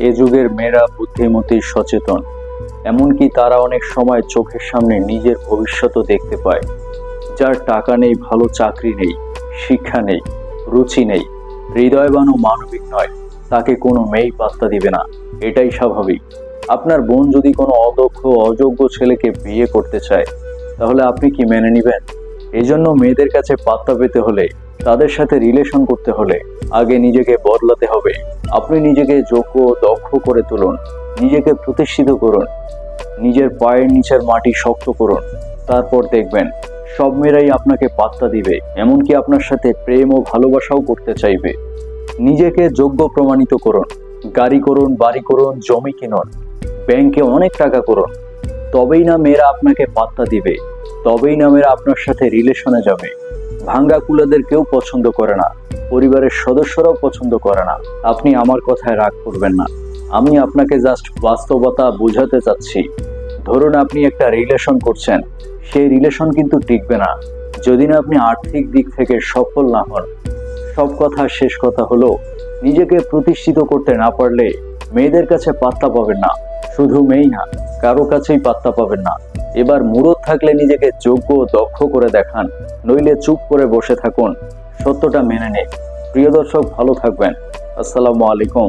এ যুগের মেয়েরা বুদ্ধিমতী, সচেতন, এমনকি তারা অনেক সময় চোখের সামনে নিজের ভবিষ্যৎও দেখতে পায়। যার টাকা নেই, ভালো চাকরি নেই, শিক্ষা নেই, রুচি নেই, হৃদয়বান ও মানবিক নয়, তাকে কোনো মেয়েই পাত্তা দিবে না। এটাই স্বাভাবিক। আপনার বোন যদি কোনো অদক্ষ, অযোগ্য ছেলেকে বিয়ে করতে চায়, তাহলে আপনি কি মেনে নেবেন? এজন্য মেয়েদের কাছে পাত্তা পেতে হলে, তাদের সাথে রিলেশন করতে হলে আগে নিজেকে বদলাতে হবে। আপনি নিজেকে যোগ্য ও দক্ষ করে তুলুন, নিজেকে প্রতিষ্ঠিত করুন, নিজের পায়ের নিচের মাটি শক্ত করুন। তারপর দেখবেন সব মেয়েরাই আপনাকে পাত্তা দিবে, এমনকি আপনার সাথে প্রেম ও ভালোবাসাও করতে চাইবে। নিজেকে যোগ্য প্রমাণিত করুন, গাড়ি করুন, বাড়ি করুন, জমি কিনুন, ব্যাংকে অনেক টাকা করুন। তবেই না মেয়েরা আপনাকে পাত্তা দিবে, তবেই না মেয়েরা আপনার সাথে রিলেশনে যাবে। ভাঙ্গা কুলাদের কেউ পছন্দ করে না, পরিবারের সদস্যরাও পছন্দ করে না। আপনি আমার কথায় রাগ করবেন না, আমি আপনাকে জাস্ট বাস্তবতা বোঝাতে চাচ্ছি। ধরুন আপনি একটা রিলেশন করছেন, সেই রিলেশন কিন্তু টিকবে না যদি না আপনি আর্থিক দিক থেকে সফল না হন। সব কথা শেষ কথা হলো, নিজেকে প্রতিষ্ঠিত করতে না পারলে মেয়েদের কাছে পাত্তা পাবেন না। শুধু মেয়েই না, কারো কাছেই পাত্তা পাবেন না। এবার মুরদ থাকলে নিজেকে যোগ্য ও দক্ষ করে দেখান, নইলে চুপ করে বসে থাকুন, সত্যটা মেনে নিন। প্রিয় দর্শক, ভালো থাকবেন। আসসালামু আলাইকুম।